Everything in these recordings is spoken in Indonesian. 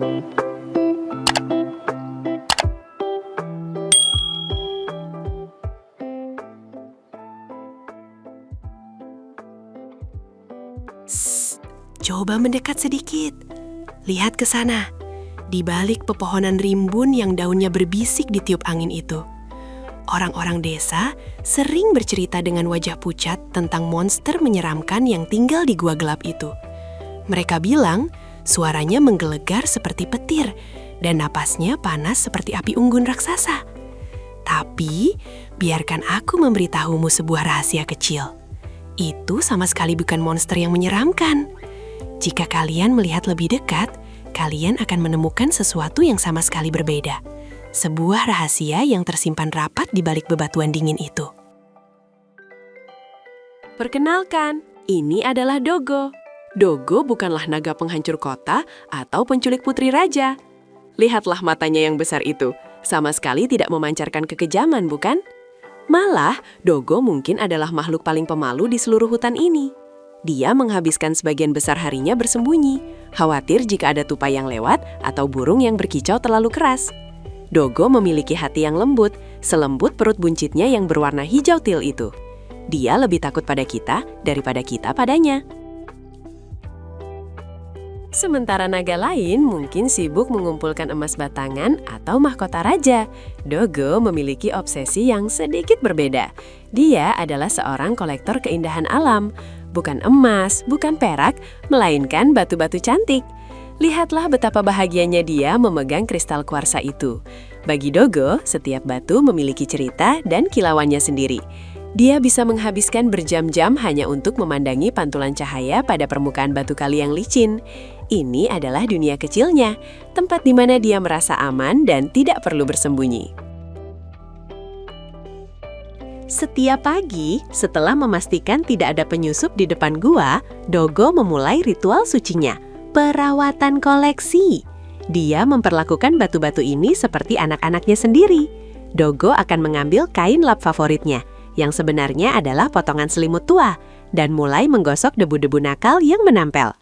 Coba mendekat sedikit. Lihat ke sana. Di balik pepohonan rimbun yang daunnya berbisik ditiup angin itu. Orang-orang desa sering bercerita dengan wajah pucat tentang monster menyeramkan yang tinggal di gua gelap itu. Mereka bilang suaranya menggelegar seperti petir dan napasnya panas seperti api unggun raksasa. Tapi, biarkan aku memberitahumu sebuah rahasia kecil. Itu sama sekali bukan monster yang menyeramkan. Jika kalian melihat lebih dekat, kalian akan menemukan sesuatu yang sama sekali berbeda. Sebuah rahasia yang tersimpan rapat di balik bebatuan dingin itu. Perkenalkan, ini adalah Dogo. Dogo bukanlah naga penghancur kota atau penculik putri raja. Lihatlah matanya yang besar itu, sama sekali tidak memancarkan kekejaman, bukan? Malah, Dogo mungkin adalah makhluk paling pemalu di seluruh hutan ini. Dia menghabiskan sebagian besar harinya bersembunyi, khawatir jika ada tupai yang lewat atau burung yang berkicau terlalu keras. Dogo memiliki hati yang lembut, selembut perut buncitnya yang berwarna hijau til itu. Dia lebih takut pada kita daripada kita padanya. Sementara naga lain mungkin sibuk mengumpulkan emas batangan atau mahkota raja. Dogo memiliki obsesi yang sedikit berbeda. Dia adalah seorang kolektor keindahan alam. Bukan emas, bukan perak, melainkan batu-batu cantik. Lihatlah betapa bahagianya dia memegang kristal kuarsa itu. Bagi Dogo, setiap batu memiliki cerita dan kilauannya sendiri. Dia bisa menghabiskan berjam-jam hanya untuk memandangi pantulan cahaya pada permukaan batu kali yang licin. Ini adalah dunia kecilnya, tempat di mana dia merasa aman dan tidak perlu bersembunyi. Setiap pagi, setelah memastikan tidak ada penyusup di depan gua, Dogo memulai ritual sucinya, perawatan koleksi. Dia memperlakukan batu-batu ini seperti anak-anaknya sendiri. Dogo akan mengambil kain lap favoritnya, yang sebenarnya adalah potongan selimut tua, dan mulai menggosok debu-debu nakal yang menempel.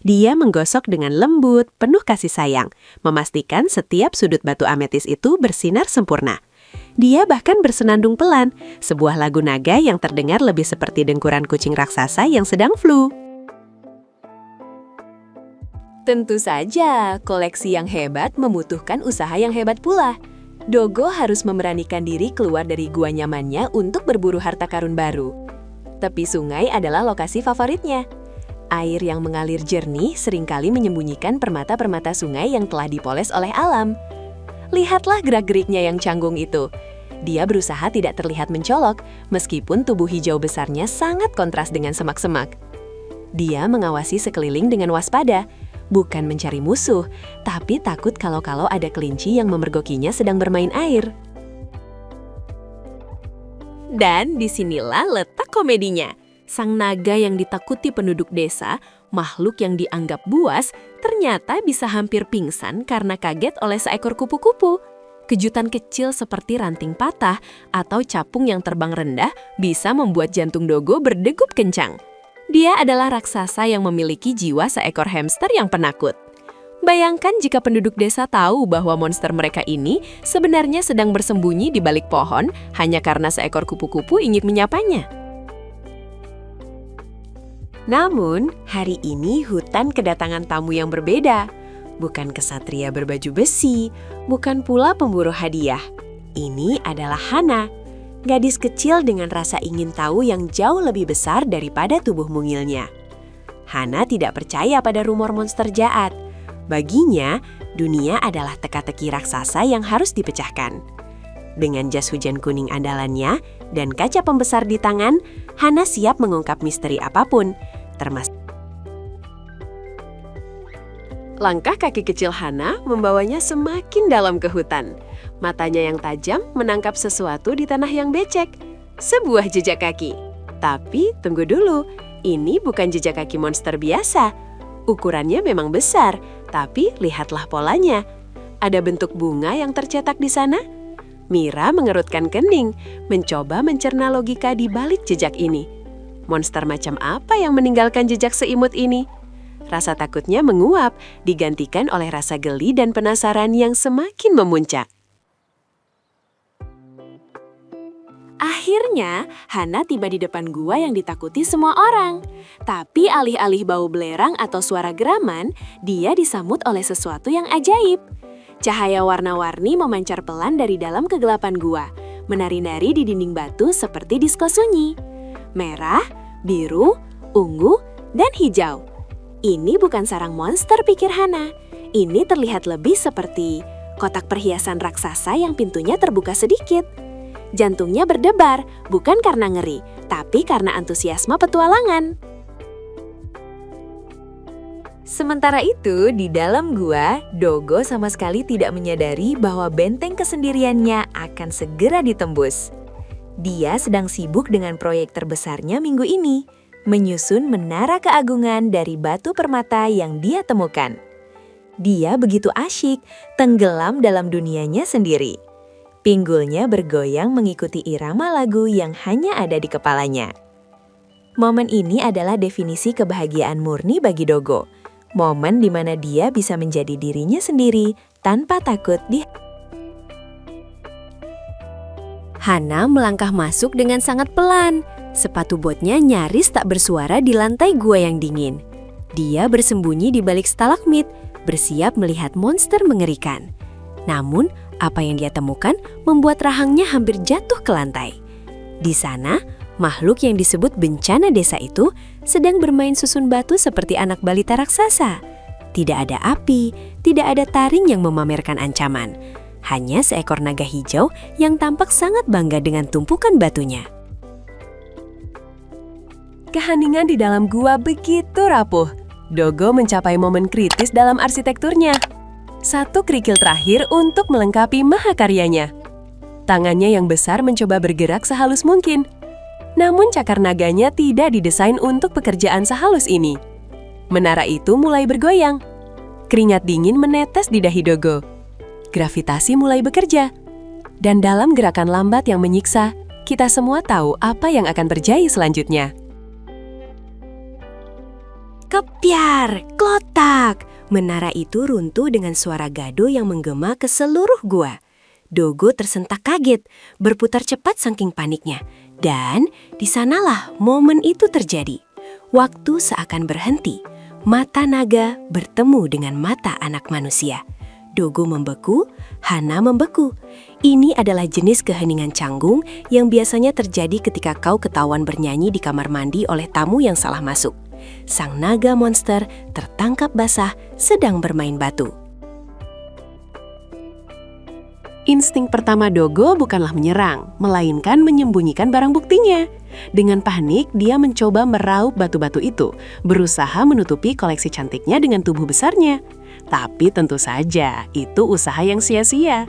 Dia menggosok dengan lembut, penuh kasih sayang, memastikan setiap sudut batu ametis itu bersinar sempurna. Dia bahkan bersenandung pelan, sebuah lagu naga yang terdengar lebih seperti dengkuran kucing raksasa yang sedang flu. Tentu saja, koleksi yang hebat membutuhkan usaha yang hebat pula. Dogo harus memberanikan diri keluar dari gua nyamannya untuk berburu harta karun baru. Tepi sungai adalah lokasi favoritnya. Air yang mengalir jernih seringkali menyembunyikan permata-permata sungai yang telah dipoles oleh alam. Lihatlah gerak-geriknya yang canggung itu. Dia berusaha tidak terlihat mencolok, meskipun tubuh hijau besarnya sangat kontras dengan semak-semak. Dia mengawasi sekeliling dengan waspada, bukan mencari musuh, tapi takut kalau-kalau ada kelinci yang memergokinya sedang bermain air. Dan disinilah letak komedinya. Sang naga yang ditakuti penduduk desa, makhluk yang dianggap buas, ternyata bisa hampir pingsan karena kaget oleh seekor kupu-kupu. Kejutan kecil seperti ranting patah atau capung yang terbang rendah bisa membuat jantung Dogo berdegup kencang. Dia adalah raksasa yang memiliki jiwa seekor hamster yang penakut. Bayangkan jika penduduk desa tahu bahwa monster mereka ini sebenarnya sedang bersembunyi di balik pohon hanya karena seekor kupu-kupu ingin menyapanya. Namun, hari ini hutan kedatangan tamu yang berbeda. Bukan kesatria berbaju besi, bukan pula pemburu hadiah. Ini adalah Hana, gadis kecil dengan rasa ingin tahu yang jauh lebih besar daripada tubuh mungilnya. Hana tidak percaya pada rumor monster jahat. Baginya, dunia adalah teka-teki raksasa yang harus dipecahkan. Dengan jas hujan kuning andalannya dan kaca pembesar di tangan, Hana siap mengungkap misteri apapun, termasuk. Langkah kaki kecil Hana membawanya semakin dalam ke hutan. Matanya yang tajam menangkap sesuatu di tanah yang becek. Sebuah jejak kaki. Tapi tunggu dulu, ini bukan jejak kaki monster biasa. Ukurannya memang besar, tapi lihatlah polanya. Ada bentuk bunga yang tercetak di sana. Mira mengerutkan kening, mencoba mencerna logika di balik jejak ini. Monster macam apa yang meninggalkan jejak seimut ini? rasa takutnya menguap, digantikan oleh rasa geli dan penasaran yang semakin memuncak. Akhirnya, Hana tiba di depan gua yang ditakuti semua orang. Tapi alih-alih bau belerang atau suara geraman, dia disambut oleh sesuatu yang ajaib. Cahaya warna-warni memancar pelan dari dalam kegelapan gua, menari-nari di dinding batu seperti disko sunyi. Merah, biru, ungu, dan hijau. Ini bukan sarang monster, pikir Hana. Ini terlihat lebih seperti kotak perhiasan raksasa yang pintunya terbuka sedikit. Jantungnya berdebar, bukan karena ngeri, tapi karena antusiasme petualangan. Sementara itu, di dalam gua, Dogo sama sekali tidak menyadari bahwa benteng kesendiriannya akan segera ditembus. Dia sedang sibuk dengan proyek terbesarnya minggu ini, menyusun menara keagungan dari batu permata yang dia temukan. Dia begitu asyik, tenggelam dalam dunianya sendiri. Pinggulnya bergoyang mengikuti irama lagu yang hanya ada di kepalanya. Momen ini adalah definisi kebahagiaan murni bagi Dogo. Momen di mana dia bisa menjadi dirinya sendiri tanpa takut Hana melangkah masuk dengan sangat pelan. Sepatu botnya nyaris tak bersuara di lantai gua yang dingin. Dia bersembunyi di balik stalagmit, bersiap melihat monster mengerikan. Namun, apa yang dia temukan membuat rahangnya hampir jatuh ke lantai. Di sana, makhluk yang disebut bencana desa itu sedang bermain susun batu seperti anak balita raksasa. Tidak ada api, tidak ada taring yang memamerkan ancaman. Hanya seekor naga hijau yang tampak sangat bangga dengan tumpukan batunya. Keheningan di dalam gua begitu rapuh. Dogo mencapai momen kritis dalam arsitekturnya. Satu kerikil terakhir untuk melengkapi mahakaryanya. Tangannya yang besar mencoba bergerak sehalus mungkin. Namun cakar naganya tidak didesain untuk pekerjaan sehalus ini. Menara itu mulai bergoyang. Keringat dingin menetes di dahi Dogo. Gravitasi mulai bekerja. Dan dalam gerakan lambat yang menyiksa, kita semua tahu apa yang akan terjadi selanjutnya. Kepiar, klotak. Menara itu runtuh dengan suara gado yang menggema ke seluruh gua. Dogo tersentak kaget, berputar cepat saking paniknya. Dan di sanalah momen itu terjadi. Waktu seakan berhenti. Mata naga bertemu dengan mata anak manusia. Dogo membeku, Hana membeku. Ini adalah jenis keheningan canggung yang biasanya terjadi ketika kau ketahuan bernyanyi di kamar mandi oleh tamu yang salah masuk. Sang naga monster tertangkap basah sedang bermain batu. Insting pertama Dogo bukanlah menyerang, melainkan menyembunyikan barang buktinya. Dengan panik, dia mencoba meraup batu-batu itu, berusaha menutupi koleksi cantiknya dengan tubuh besarnya. Tapi tentu saja, itu usaha yang sia-sia.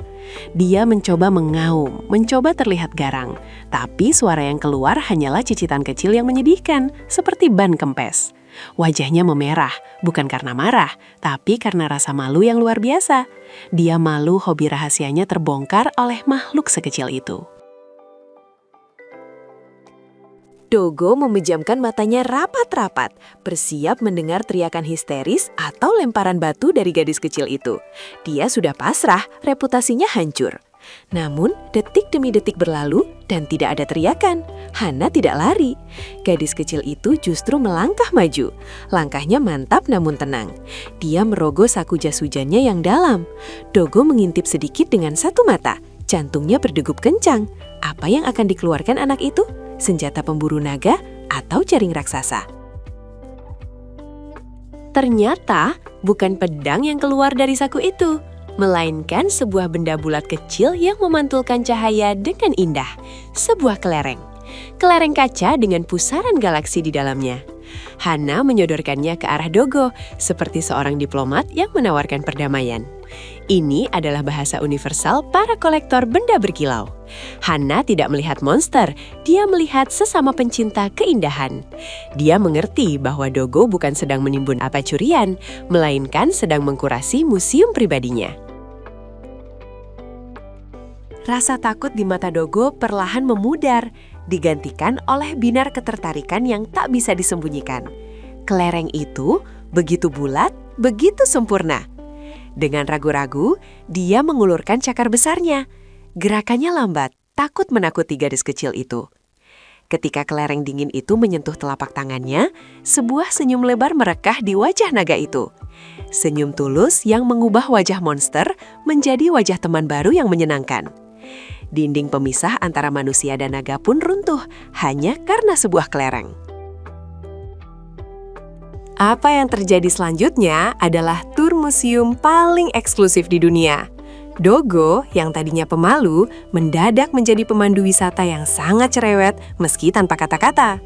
Dia mencoba mengaum, mencoba terlihat garang. Tapi suara yang keluar hanyalah cicitan kecil yang menyedihkan, seperti ban kempes. Wajahnya memerah, bukan karena marah, tapi karena rasa malu yang luar biasa. Dia malu hobi rahasianya terbongkar oleh makhluk sekecil itu. Dogo memejamkan matanya rapat-rapat, bersiap mendengar teriakan histeris atau lemparan batu dari gadis kecil itu. Dia sudah pasrah, reputasinya hancur. Namun, detik demi detik berlalu dan tidak ada teriakan. Hana tidak lari. Gadis kecil itu justru melangkah maju. Langkahnya mantap namun tenang. Dia merogoh saku jas hujannya yang dalam. Dogo mengintip sedikit dengan satu mata. Jantungnya berdegup kencang. Apa yang akan dikeluarkan anak itu? Senjata pemburu naga atau jaring raksasa? Ternyata bukan pedang yang keluar dari saku itu, melainkan sebuah benda bulat kecil yang memantulkan cahaya dengan indah. Sebuah kelereng. Kelereng kaca dengan pusaran galaksi di dalamnya. Hana menyodorkannya ke arah Dogo, seperti seorang diplomat yang menawarkan perdamaian. Ini adalah bahasa universal para kolektor benda berkilau. Hana tidak melihat monster, dia melihat sesama pencinta keindahan. Dia mengerti bahwa Dogo bukan sedang menimbun apa curian, melainkan sedang mengkurasi museum pribadinya. Rasa takut di mata Dogo perlahan memudar, digantikan oleh binar ketertarikan yang tak bisa disembunyikan. Kelereng itu begitu bulat, begitu sempurna. Dengan ragu-ragu, dia mengulurkan cakar besarnya. Gerakannya lambat, takut menakuti gadis kecil itu. Ketika kelereng dingin itu menyentuh telapak tangannya, sebuah senyum lebar merekah di wajah naga itu. Senyum tulus yang mengubah wajah monster menjadi wajah teman baru yang menyenangkan. Dinding pemisah antara manusia dan naga pun runtuh hanya karena sebuah kelereng. Apa yang terjadi selanjutnya adalah tur museum paling eksklusif di dunia. Dogo, yang tadinya pemalu, mendadak menjadi pemandu wisata yang sangat cerewet meski tanpa kata-kata.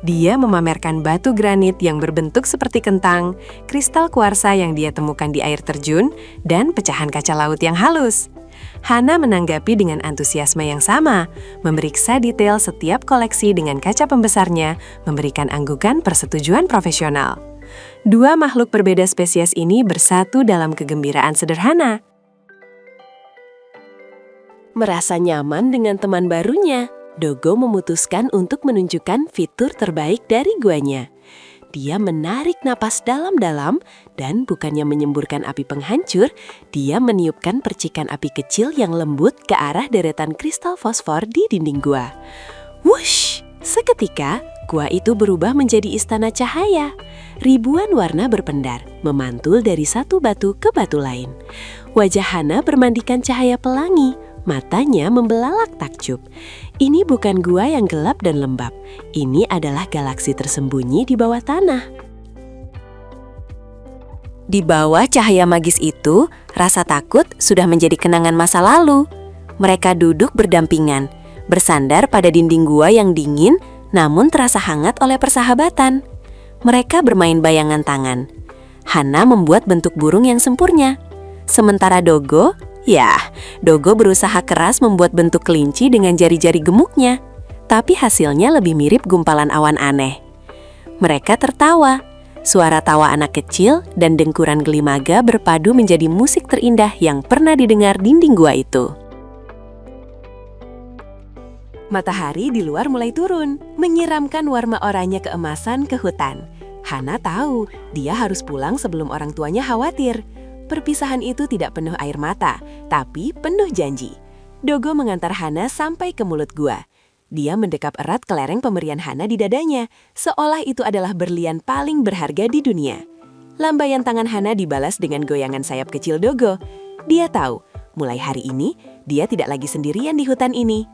Dia memamerkan batu granit yang berbentuk seperti kentang, kristal kuarsa yang dia temukan di air terjun, dan pecahan kaca laut yang halus. Hana menanggapi dengan antusiasme yang sama, memeriksa detail setiap koleksi dengan kaca pembesarnya, memberikan anggukan persetujuan profesional. Dua makhluk berbeda spesies ini bersatu dalam kegembiraan sederhana. Merasa nyaman dengan teman barunya, Dogo memutuskan untuk menunjukkan fitur terbaik dari guanya. Dia menarik napas dalam-dalam dan bukannya menyemburkan api penghancur, dia meniupkan percikan api kecil yang lembut ke arah deretan kristal fosfor di dinding gua. Wush! Seketika, gua itu berubah menjadi istana cahaya. Ribuan warna berpendar, memantul dari satu batu ke batu lain. Wajah Hana bermandikan cahaya pelangi. Matanya membelalak takjub. Ini bukan gua yang gelap dan lembab. Ini adalah galaksi tersembunyi di bawah tanah. Di bawah cahaya magis itu, rasa takut sudah menjadi kenangan masa lalu. Mereka duduk berdampingan, bersandar pada dinding gua yang dingin, namun terasa hangat oleh persahabatan. Mereka bermain bayangan tangan. Hana membuat bentuk burung yang sempurna. Sementara Dogo berusaha keras membuat bentuk kelinci dengan jari-jari gemuknya, tapi hasilnya lebih mirip gumpalan awan aneh. Mereka tertawa. Suara tawa anak kecil dan dengkuran gelimaga berpadu menjadi musik terindah yang pernah didengar dinding gua itu. Matahari di luar mulai turun, menyiramkan warna oranye keemasan ke hutan. Hana tahu dia harus pulang sebelum orang tuanya khawatir. Perpisahan itu tidak penuh air mata, tapi penuh janji. Dogo mengantar Hana sampai ke mulut gua. Dia mendekap erat kelereng pemberian Hana di dadanya, seolah itu adalah berlian paling berharga di dunia. Lambaian tangan Hana dibalas dengan goyangan sayap kecil Dogo. Dia tahu, mulai hari ini, dia tidak lagi sendirian di hutan ini.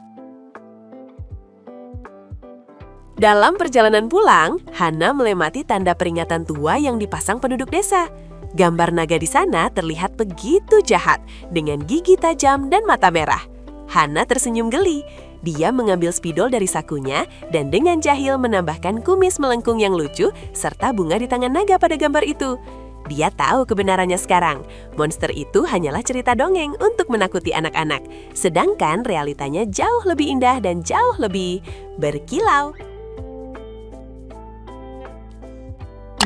Dalam perjalanan pulang, Hana melemati tanda peringatan tua yang dipasang penduduk desa. Gambar naga di sana terlihat begitu jahat, dengan gigi tajam dan mata merah. Hana tersenyum geli. Dia mengambil spidol dari sakunya dan dengan jahil menambahkan kumis melengkung yang lucu serta bunga di tangan naga pada gambar itu. Dia tahu kebenarannya sekarang. Monster itu hanyalah cerita dongeng untuk menakuti anak-anak. Sedangkan realitanya jauh lebih indah dan jauh lebih berkilau.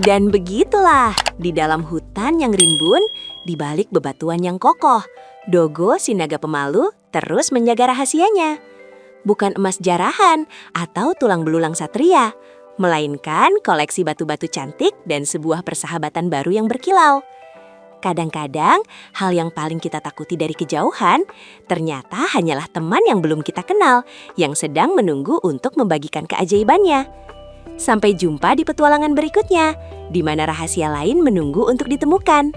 Dan begitulah, di dalam hutan yang rimbun, di balik bebatuan yang kokoh, Dogo, si naga pemalu, terus menjaga rahasianya. Bukan emas jarahan atau tulang belulang satria, melainkan koleksi batu-batu cantik dan sebuah persahabatan baru yang berkilau. Kadang-kadang, hal yang paling kita takuti dari kejauhan, ternyata hanyalah teman yang belum kita kenal, yang sedang menunggu untuk membagikan keajaibannya. Sampai jumpa di petualangan berikutnya, di mana rahasia lain menunggu untuk ditemukan.